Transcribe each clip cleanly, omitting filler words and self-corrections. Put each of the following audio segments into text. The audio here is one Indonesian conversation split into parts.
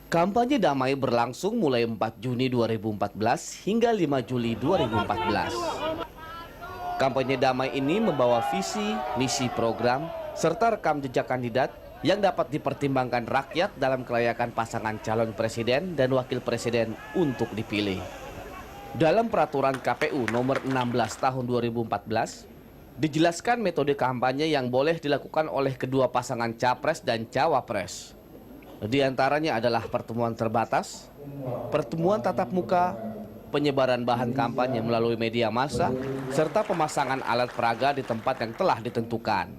Kampanye damai berlangsung mulai 4 Juni 2014 hingga 5 Juli 2014. Kampanye damai ini membawa visi, misi program, serta rekam jejak kandidat yang dapat dipertimbangkan rakyat dalam kelayakan pasangan calon presiden dan wakil presiden untuk dipilih. Dalam peraturan KPU nomor 16 tahun 2014, dijelaskan metode kampanye yang boleh dilakukan oleh kedua pasangan capres dan cawapres. Di antaranya adalah pertemuan terbatas, pertemuan tatap muka, penyebaran bahan kampanye melalui media massa, serta pemasangan alat peraga di tempat yang telah ditentukan.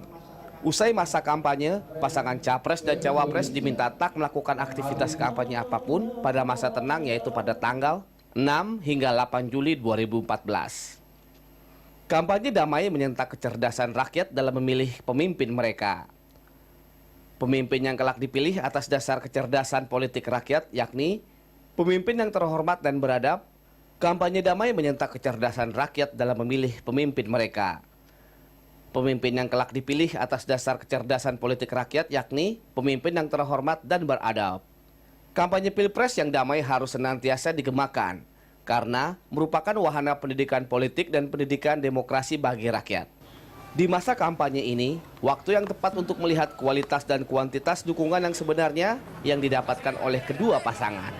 Usai masa kampanye, pasangan capres dan cawapres diminta tak melakukan aktivitas kampanye apapun pada masa tenang, yaitu pada tanggal 6 hingga 8 Juli 2014. Kampanye damai menyentak kecerdasan rakyat dalam memilih pemimpin mereka. Pemimpin yang kelak dipilih atas dasar kecerdasan politik rakyat, yakni pemimpin yang terhormat dan beradab. Kampanye damai menyentak kecerdasan rakyat dalam memilih pemimpin mereka. Pemimpin yang kelak dipilih atas dasar kecerdasan politik rakyat, yakni pemimpin yang terhormat dan beradab. Kampanye pilpres yang damai harus senantiasa digemakan, karena merupakan wahana pendidikan politik dan pendidikan demokrasi bagi rakyat. Di masa kampanye ini, waktu yang tepat untuk melihat kualitas dan kuantitas dukungan yang sebenarnya yang didapatkan oleh kedua pasangan.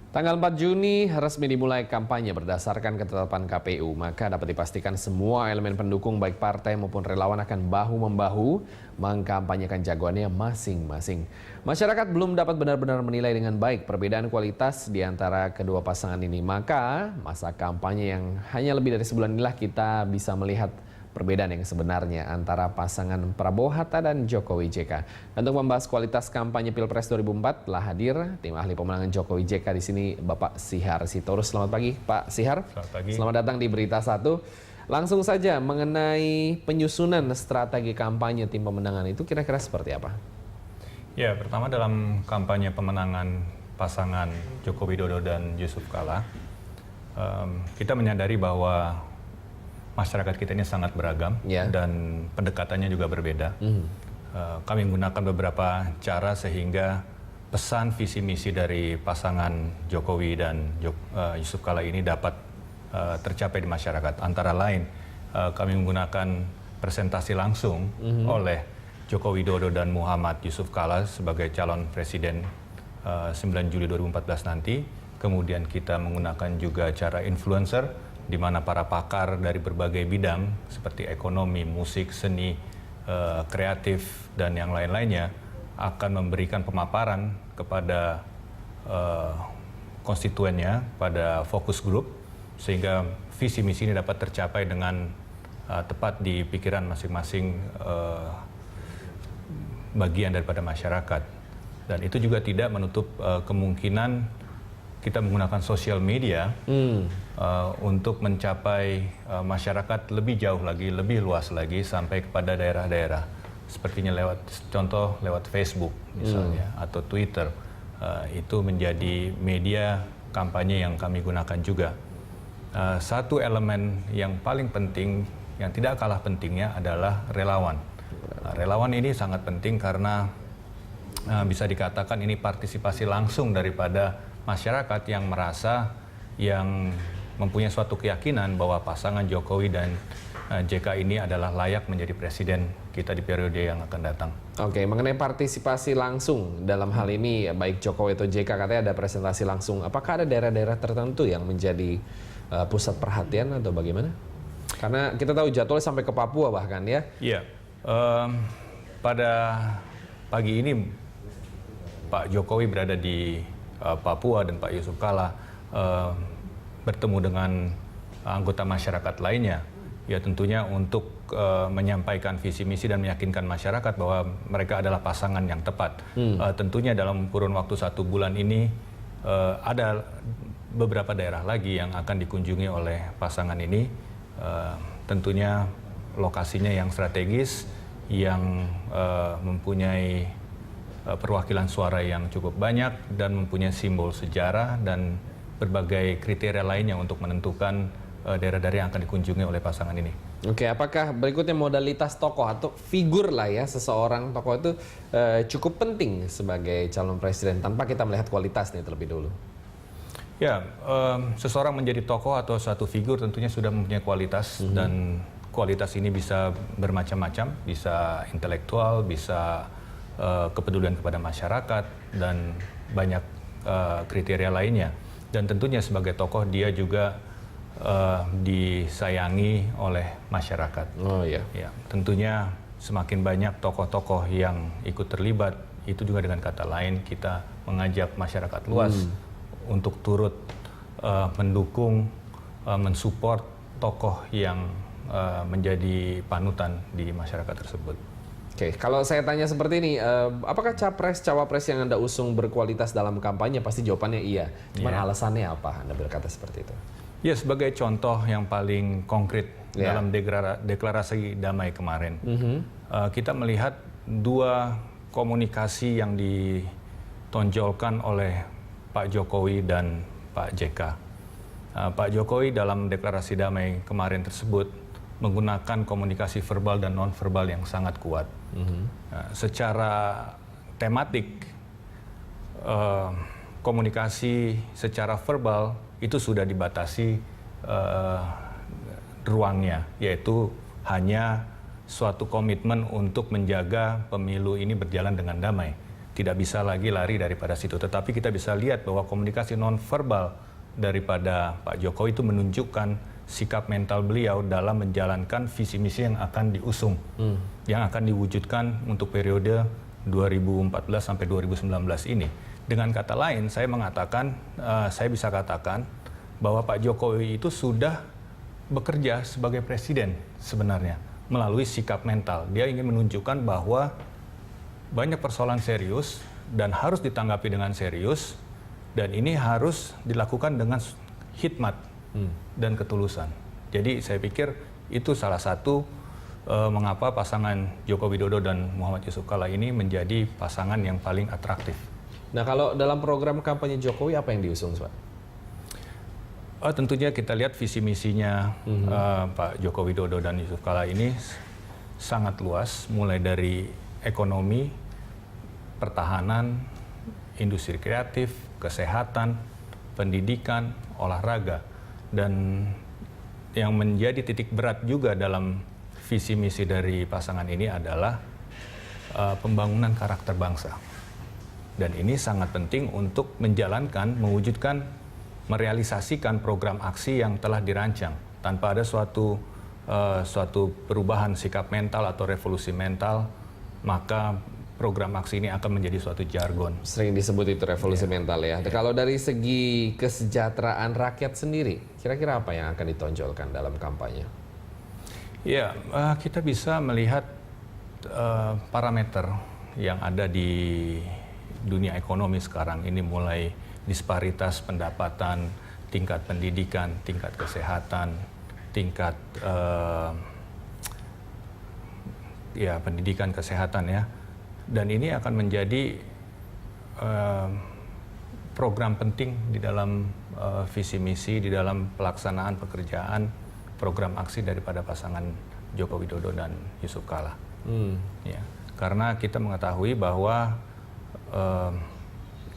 Tanggal 4 Juni resmi dimulai kampanye berdasarkan ketetapan KPU, maka dapat dipastikan semua elemen pendukung baik partai maupun relawan akan bahu-membahu mengkampanyekan jagoannya masing-masing. Masyarakat belum dapat benar-benar menilai dengan baik perbedaan kualitas di antara kedua pasangan ini, maka masa kampanye yang hanya lebih dari sebulan inilah kita bisa melihat perbedaan yang sebenarnya antara pasangan Prabowo Hatta dan Jokowi JK. Untuk membahas kualitas kampanye Pilpres 2004 telah hadir tim ahli pemenangan Jokowi JK di sini, Bapak Sihar Sitorus. Selamat pagi, Pak Sihar. Selamat pagi. Selamat datang di Berita 1. Langsung saja mengenai penyusunan strategi kampanye tim pemenangan itu kira-kira seperti apa? Ya, pertama dalam kampanye pemenangan pasangan Joko Widodo dan Yusuf Kala, kita menyadari bahwa masyarakat kita ini sangat beragam dan pendekatannya juga berbeda. Kami menggunakan beberapa cara sehingga pesan visi misi dari pasangan Jokowi dan Yusuf Kala ini dapat tercapai di masyarakat. Antara lain, kami menggunakan presentasi langsung oleh Joko Widodo dan Muhammad Yusuf Kala sebagai calon presiden 9 Juli 2014 nanti. Kemudian kita menggunakan juga cara influencer, di mana para pakar dari berbagai bidang seperti ekonomi, musik, seni, kreatif, dan yang lain-lainnya akan memberikan pemaparan kepada konstituennya pada fokus group, sehingga visi misi ini dapat tercapai dengan tepat di pikiran masing-masing bagian daripada masyarakat. Dan itu juga tidak menutup kemungkinan kita menggunakan sosial media untuk mencapai masyarakat lebih jauh lagi, lebih luas lagi sampai kepada daerah-daerah. Sepertinya lewat Facebook misalnya atau Twitter. Itu menjadi media kampanye yang kami gunakan juga. Satu elemen yang paling penting, yang tidak kalah pentingnya adalah relawan. Relawan ini sangat penting karena bisa dikatakan ini partisipasi langsung daripada masyarakat yang merasa, yang mempunyai suatu keyakinan bahwa pasangan Jokowi dan JK ini adalah layak menjadi presiden kita di periode yang akan datang. Oke, mengenai partisipasi langsung dalam hal ini, baik Jokowi atau JK katanya ada presentasi langsung. Apakah ada daerah-daerah tertentu yang menjadi pusat perhatian atau bagaimana? Karena kita tahu jadwalnya sampai ke Papua bahkan ya. Iya, pada pagi ini Pak Jokowi berada di Papua dan Pak Yusuf Kala bertemu dengan anggota masyarakat lainnya, ya tentunya untuk menyampaikan visi misi dan meyakinkan masyarakat bahwa mereka adalah pasangan yang tepat. Tentunya dalam kurun waktu 1 bulan ini ada beberapa daerah lagi yang akan dikunjungi oleh pasangan ini. Tentunya lokasinya yang strategis, yang mempunyai perwakilan suara yang cukup banyak dan mempunyai simbol sejarah dan berbagai kriteria lainnya untuk menentukan daerah-daerah yang akan dikunjungi oleh pasangan ini. Oke, apakah berikutnya modalitas tokoh atau figur lah ya, seseorang tokoh itu cukup penting sebagai calon presiden tanpa kita melihat kualitas nih terlebih dulu? Ya, seseorang menjadi tokoh atau satu figur tentunya sudah mempunyai kualitas, dan kualitas ini bisa bermacam-macam, bisa intelektual, bisa kepedulian kepada masyarakat, dan banyak kriteria lainnya. Dan tentunya sebagai tokoh dia juga disayangi oleh masyarakat. Oh iya. Ya, tentunya semakin banyak tokoh-tokoh yang ikut terlibat, itu juga dengan kata lain kita mengajak masyarakat luas untuk turut mendukung, mensupport tokoh yang menjadi panutan di masyarakat tersebut. Oke, kalau saya tanya seperti ini, apakah cawapres yang Anda usung berkualitas dalam kampanye? Pasti jawabannya iya. Cuman alasannya apa Anda berkata seperti itu? Ya, sebagai contoh yang paling konkret dalam deklarasi damai kemarin, kita melihat dua komunikasi yang ditonjolkan oleh Pak Jokowi dan Pak JK. Pak Jokowi dalam deklarasi damai kemarin tersebut menggunakan komunikasi verbal dan non-verbal yang sangat kuat. Secara tematik, komunikasi secara verbal itu sudah dibatasi ruangnya, yaitu hanya suatu komitmen untuk menjaga pemilu ini berjalan dengan damai. Tidak bisa lagi lari daripada situ. Tetapi kita bisa lihat bahwa komunikasi non-verbal daripada Pak Jokowi itu menunjukkan sikap mental beliau dalam menjalankan visi misi yang akan diusung, yang akan diwujudkan untuk periode 2014 sampai 2019 ini. Dengan kata lain, saya bisa katakan bahwa Pak Jokowi itu sudah bekerja sebagai presiden sebenarnya melalui sikap mental. Dia ingin menunjukkan bahwa banyak persoalan serius dan harus ditanggapi dengan serius, dan ini harus dilakukan dengan hikmat dan ketulusan. Jadi saya pikir itu salah satu mengapa pasangan Joko Widodo dan Muhammad Yusuf Kalla ini menjadi pasangan yang paling atraktif. Nah, kalau dalam program kampanye Jokowi apa yang diusung, Pak? Tentunya kita lihat visi misinya Pak Joko Widodo dan Yusuf Kalla ini sangat luas, mulai dari ekonomi, pertahanan, industri kreatif, kesehatan, pendidikan, olahraga. Dan yang menjadi titik berat juga dalam visi misi dari pasangan ini adalah pembangunan karakter bangsa. Dan ini sangat penting untuk menjalankan, mewujudkan, merealisasikan program aksi yang telah dirancang tanpa ada suatu perubahan sikap mental atau revolusi mental, maka program aksi ini akan menjadi suatu jargon. Sering disebut itu revolusi mental ya. Kalau dari segi kesejahteraan rakyat sendiri, kira-kira apa yang akan ditonjolkan dalam kampanye? Ya, kita bisa melihat parameter yang ada di dunia ekonomi sekarang ini, mulai disparitas pendapatan, tingkat pendidikan, tingkat kesehatan, tingkat pendidikan kesehatan ya. Dan ini akan menjadi program penting di dalam visi misi, di dalam pelaksanaan pekerjaan program aksi daripada pasangan Joko Widodo dan Yusuf Kalla. Ya, karena kita mengetahui bahwa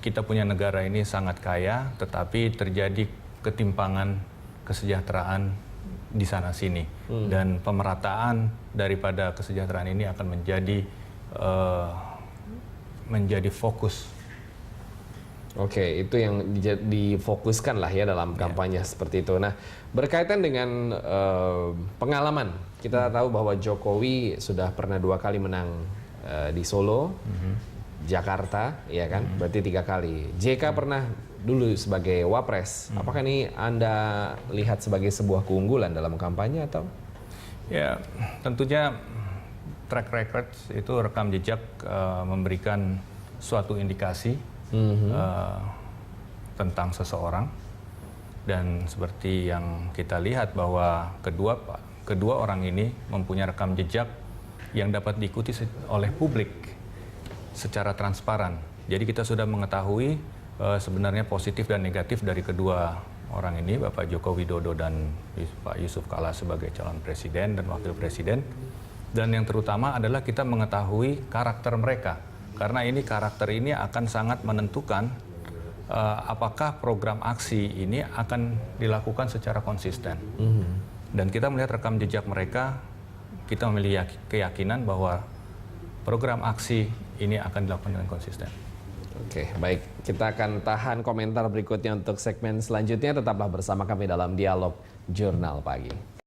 kita punya negara ini sangat kaya, tetapi terjadi ketimpangan kesejahteraan di sana sini, dan pemerataan daripada kesejahteraan ini akan menjadi fokus. Oke, itu yang difokuskan lah ya dalam kampanye seperti itu. Nah, berkaitan dengan pengalaman, kita tahu bahwa Jokowi sudah pernah 2 kali menang di Solo, Jakarta, ya kan? Berarti 3 kali. JK pernah dulu sebagai wapres. Apakah ini Anda lihat sebagai sebuah keunggulan dalam kampanye atau? Ya, tentunya track record itu, rekam jejak, memberikan suatu indikasi tentang seseorang. Dan seperti yang kita lihat bahwa kedua orang ini mempunyai rekam jejak yang dapat diikuti oleh publik secara transparan. Jadi kita sudah mengetahui sebenarnya positif dan negatif dari kedua orang ini, Bapak Joko Widodo dan Pak Yusuf Kala sebagai calon presiden dan wakil presiden. Dan yang terutama adalah kita mengetahui karakter mereka. Karena ini karakter ini akan sangat menentukan apakah program aksi ini akan dilakukan secara konsisten. Dan kita melihat rekam jejak mereka, kita memiliki keyakinan bahwa program aksi ini akan dilakukan dengan konsisten. Oke, baik. Kita akan tahan komentar berikutnya untuk segmen selanjutnya. Tetaplah bersama kami dalam Dialog Jurnal Pagi.